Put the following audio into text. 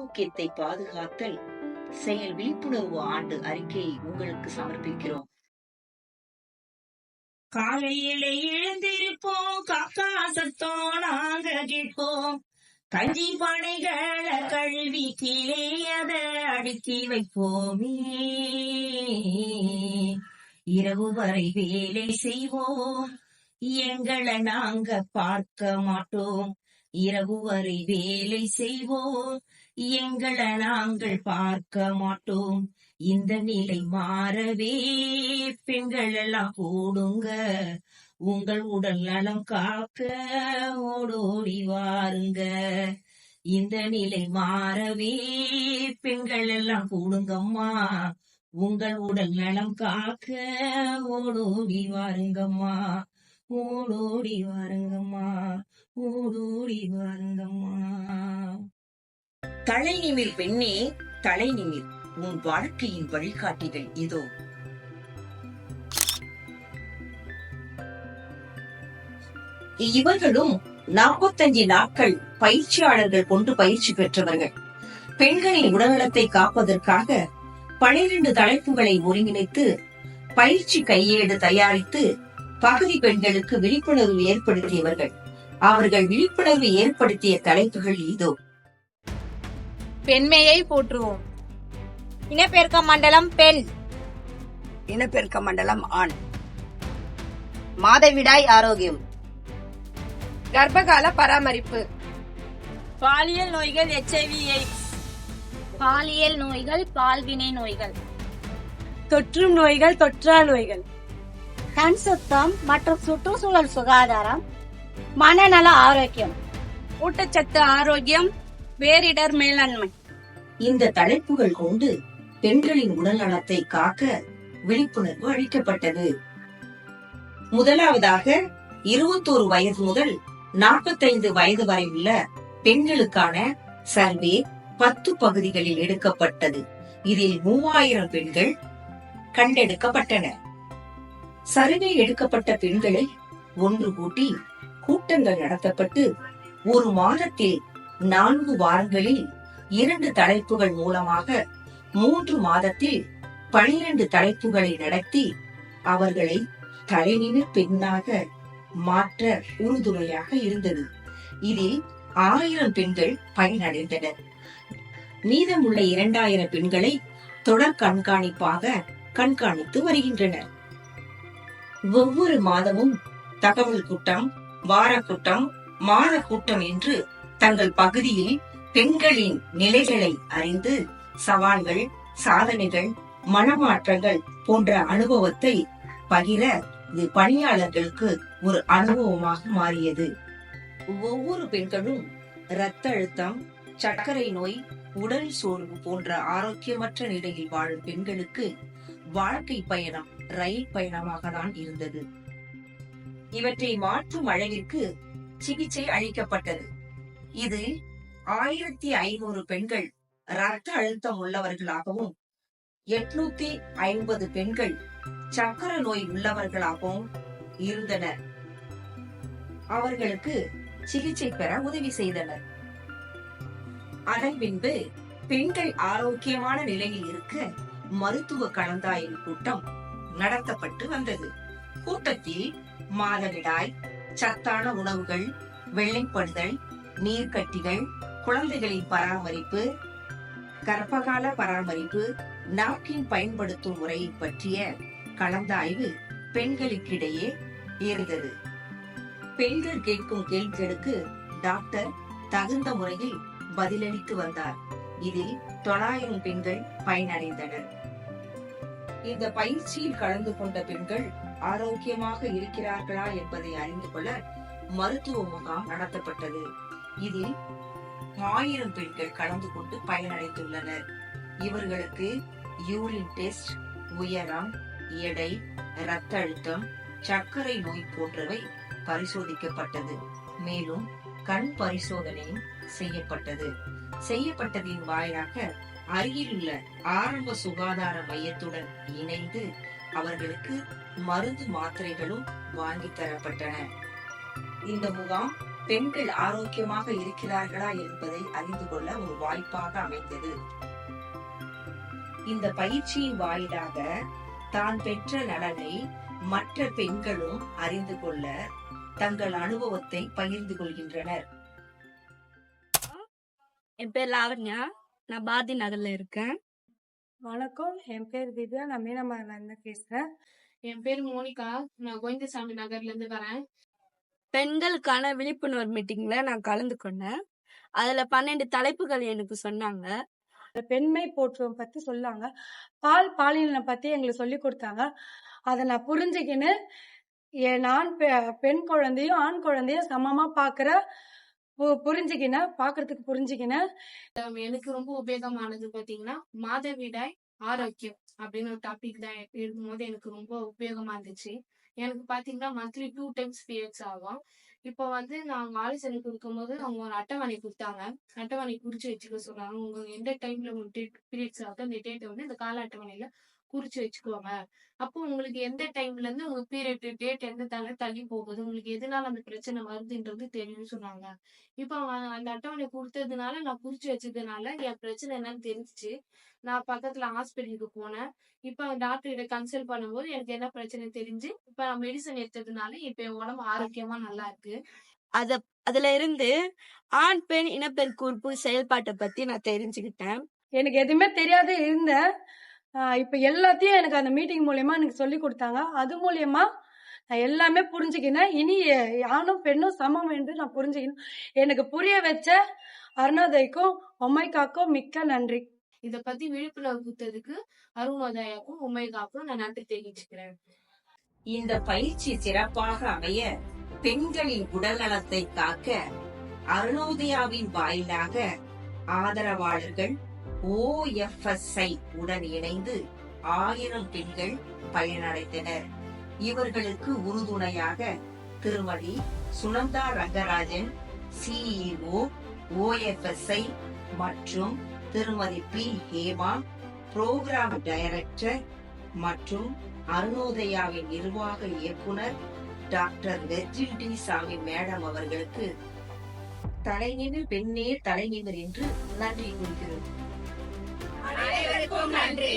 ஆரோக்கியத்தை பாதுகாத்தல் செயல் விழிப்புணர்வு ஆண்டு அறிக்கையை உங்களுக்கு சமர்ப்பிக்கிறோம். காலையிலே எழுந்திருப்போம், காக்கா சத்தம் நாங்க கேட்போம். கஞ்சி பானைகளை கழுவி கீழே அத அடுக்கி வைப்போமே. இரவு வரை வேலை செய்வோம், எங்களை நாங்க பார்க்க மாட்டோம். இரவு வரை வேலை செய்வோம், எங்களை நாங்கள் பார்க்க மாட்டோம். இந்த நிலை மாறவே பெண்கள் எல்லாம் கூடுங்க, உங்கள் உடல் நலம் காக்க ஓடோடி வாருங்க. இந்த நிலை மாறவே பெண்கள் எல்லாம் கூடுங்கம்மா, உங்கள் உடல் நலம் காக்க ஓடோடி வாருங்கம்மா, ஓடோடி வாருங்கம்மா, ஓடோடி வாருங்கம்மா. தலை நிமிர் பெண்ணே, தலை நிமிர், உன் வாழ்க்கையின் வழிகாட்டிகள் இதோ. இவர்களும் 45 நாட்கள் பயிற்சியாளர்கள் கொண்டு பயிற்சி பெற்றவர்கள். பெண்களின் உடல்நலத்தை காப்பதற்காக 12 தலைப்புகளை ஒருங்கிணைத்து பயிற்சி கையேடு தயாரித்து பகுதி பெண்களுக்கு விழிப்புணர்வு ஏற்படுத்தியவர்கள். அவர்கள் விழிப்புணர்வு ஏற்படுத்திய தலைப்புகள் இதோ. பெண்மையை போற்றுவோம். இனப்பெருக்க மண்டலம் பெண், இனப்பெருக்க மண்டலம் ஆண். மாதவிடாய் ஆரோக்கியம், கர்ப்பகால பராமரிப்பு, பாலியல் நோய்கள், HIV AIDS, பாலியல் நோய்கள், பால்வினை நோய்கள், தொற்றும் நோய்கள், தொற்றா நோய்கள், கண் சுத்தம் மற்றும் சுற்றுச்சூழல் சுகாதாரம், மனநல ஆரோக்கியம், ஊட்டச்சத்து ஆரோக்கியம், பேரிடர் மேலாண்மை. இந்த தலைப்புகள் கொண்டு பெண்களின் உடல் நலத்தை காக்க விழிப்புணர்வு அளிக்கப்பட்டது. முதலாவதாக 21 வயது முதல் 45 வயது வரை உள்ள பெண்களுக்கான சர்வே 10 பகுதிகளில் எடுக்கப்பட்டது. இதில் 3000 பெண்கள் கண்டெடுக்கப்பட்டனர். சர்வே எடுக்கப்பட்ட பெண்களை ஒன்று கூட்டி கூட்டங்கள் நடத்தப்பட்டு ஒரு மாதத்தில் 4 வாரங்களில் 2 தலைப்புகள் மூலமாக 3 மாதத்தில் 12 தலைப்புகளை நடத்தி அவர்களை தலைநிமிர் பெண்ணாக மாற்ற உறுதுணையாக இருந்தது. இதில் 1000 பெண்கள் பயனடைந்தனர். மீதமுள்ள 2000 பெண்களை தொடர் கண்காணிப்பாக கண்காணித்து வருகின்றனர். ஒவ்வொரு மாதமும் தகவல் கூட்டம், வார கூட்டம், மாத கூட்டம் என்று தங்கள் பகுதியில் பெண்களின் நிலைகளை அறிந்து சவால்கள், சாதனைகள், மனமாற்றங்கள் போன்ற அனுபவத்தை பகிர இது பணியாளர்களுக்கு ஒரு அனுபவமாக மாறியது. ஒவ்வொரு பெண்களும் இரத்த அழுத்தம், சர்க்கரை நோய், உடல் சோர்வு போன்ற ஆரோக்கியமற்ற நிலையில் வாழும் பெண்களுக்கு வாழ்க்கை பயணம் ரயில் பயணமாக தான் இருந்தது. இவற்றை மாற்றும் அளவிற்கு சிகிச்சை அளிக்கப்பட்டது. இது 1500 பெண்கள் இரத்த அழுத்தம் உள்ளவர்களாகவும் 850 பெண்கள் சர்க்கரை நோய் உள்ளவர்களாகவும் இருந்தனர். அவர்களுக்கு சிகிச்சை பெற உதவி செய்தனர். அதன் பின்பு பெண்கள் ஆரோக்கியமான நிலையில் இருக்க மருத்துவ கலந்தாய்வு கூட்டம் நடத்தப்பட்டு வந்தது. கூட்டத்தில் மாதவிடாய், சத்தான உணவுகள், வெள்ளைப்படுதல், நீர்க்கட்டிகள், குழந்தைகளின் பராமரிப்பு, கர்ப்பகால பராமரிப்பு, நாப்கின் பயன்படுத்தும் முறையை பற்றிய கலந்தாய்வு பெண்களுக்கிடையே இருந்தது. பெண்கள் கேட்கும் கேள்விகளுக்கு டாக்டர் தகுந்த முறையில் பதிலளித்து வந்தார். இதில் 900 பெண்கள் பயனடைந்தனர். இந்த பயிற்சியில் கலந்து கொண்ட பெண்கள் ஆரோக்கியமாக இருக்கிறார்களா என்பதை அறிந்து கொள்ள மருத்துவ முகாம் நடத்தப்பட்டது. இதில் 1000 பெண்கள் கலந்து கொண்டு பயனடைந்துள்ளனர். இவர்களுக்கு யூரின் டெஸ்ட், உயரம், எடை, இரத்த அழுத்தம், சர்க்கரை நோய் போன்றவை பரிசோதிக்கப்பட்டது. மேலும் கண் பரிசோதனையும் செய்யப்பட்டதின் வாயிலாக அருகிலுள்ள ஆரம்ப சுகாதார மையத்துடன் இணைந்து அவர்களுக்கு மருந்து மாத்திரைகளும் வாங்கி தரப்பட்டன. இந்த முகாம் பெண்கள் ஆரோக்கியமாக இருக்கிறார்களா என்பதை அறிந்து கொள்ள ஒரு வாய்ப்பாக அமைந்தது. இந்த பயிற்சியின் வாயிலாக தான் பெற்ற நலனை மற்ற பெண்களும் அறிந்து கொள்ள தங்கள் அனுபவத்தை பகிர்ந்து கொள்கின்றனர். என் பேர் லாவண்யா, நான் பாரதி நகர்ல இருக்கேன். வணக்கம், என் பேர் திவ்யா, நான் மீனம்மால இருந்து பேசுறேன். என் பேர் மோனிகா, நான் கோவிந்தசாமி நகர்ல இருந்து வரேன். பெண்களுக்கான விழிப்புணர்வு மீட்டிங்ல நான் கலந்து கொண்டேன். அதுல 12 தலைப்புகள் எனக்கு சொன்னாங்க. பெண்மை போற்றுவம் பத்தி சொல்லாங்க. பாலினம் பத்தி எங்களுக்கு சொல்லி கொடுத்தாங்க. அதை நான் புரிஞ்சுக்கின்னு நான் பெண் குழந்தையும் ஆண் குழந்தையும் சமமா புரிஞ்சுக்கினேன். எனக்கு ரொம்ப உபயோகமானது பாத்தீங்கன்னா மாதவிடாய் ஆரோக்கியம் அப்படின்னு ஒரு டாபிக் தான் இருக்கும்போது எனக்கு ரொம்ப உபயோகமா இருந்துச்சு. எனக்கு பாத்தீங்கன்னா மந்த்லி 2 times பீரியட்ஸ் ஆகும். இப்போ நான் ஆலோசனை கொடுக்கும்போது அவங்க ஒரு அட்டவணை கொடுத்தாங்க. அட்டவணை குறிச்சு வச்சுக்க சொல்றாங்க. உங்களுக்கு எந்த டைம்ல உங்களுக்கு பீரியட்ஸ் ஆகுது அந்த டேட்டை இந்த கால அட்டவணையில குறிச்சு வச்சுக்கோங்க. அப்போ உங்களுக்கு எந்த டைம்ல இருந்து உங்களுக்கு பீரியட் டேட் எந்த தள்ளி போகுது, உங்களுக்கு எதனால அந்த பிரச்சனை வருதுன்றது தெரியும்னு சொன்னாங்க. இப்போ அந்த அட்டவணை கொடுத்ததுனால நான் குறிச்சு வச்சதுனால என் பிரச்சனை என்னன்னு தெரிஞ்சிச்சு. நான் பக்கத்துல ஹாஸ்பிட்டலுக்கு போனேன். இப்ப டாக்டர் கிட்ட கன்சல்ட் பண்ணும்போது எனக்கு என்ன பிரச்சனை தெரிஞ்சு இப்ப நான் மெடிசன் எடுத்ததுனால இப்ப என் உடம்பு ஆரோக்கியமா நல்லா இருக்கு. அதுல இருந்து ஆண் பெண் இனப்பெருக்க செயல்பாட்டை பத்தி நான் தெரிஞ்சுக்கிட்டேன். எனக்கு எதுவுமே தெரியாத இருந்தேன். இப்ப எல்லாத்தையும் எனக்கு அந்த மீட்டிங் மூலியமா எனக்கு சொல்லி கொடுத்தாங்க. அது மூலியமா நான் எல்லாமே புரிஞ்சுக்கினேன். இனி ஆணும் பெண்ணும் சமம் என்று நான் புரிஞ்சுக்கினேன். எனக்கு புரிய வச்ச அருணோதய்க்கும் ஒமைகாக்கும் மிக்க நன்றி. இத பத்தி விழிப்புணர்வு கொடுத்ததுக்கு அருணோதயாக்கும் ஒமைகாக்கும் நான் நன்றி தெரிவிச்சுக்கிறேன். இந்த பயிற்சி சிறப்பாக அமைய பெண்களின் உடல் நலத்தை காக்க அருணோதயாவின் வாயிலாக ஆதரவாளர்கள் OFSI உடன் இணைந்து 1000 பெண்கள் பயனடைந்தனர். இவர்களுக்கு உறுதுணையாக திருமதி சுனந்தா ரங்கராஜன் CEO OFSI மற்றும் திருமதி P. ஹேமா புரோகிராம் டைரக்டர் மற்றும் அருணோதயாவின் நிர்வாக இயக்குனர் டாக்டர் வெர்ஜில் டி. சாமி மேடம் அவர்களுக்கு தலைநிமிர் பெண்ணே தலைநிமிர் என்று நன்றி கூறுகிறோம். அனைவருக்கும் நன்றி.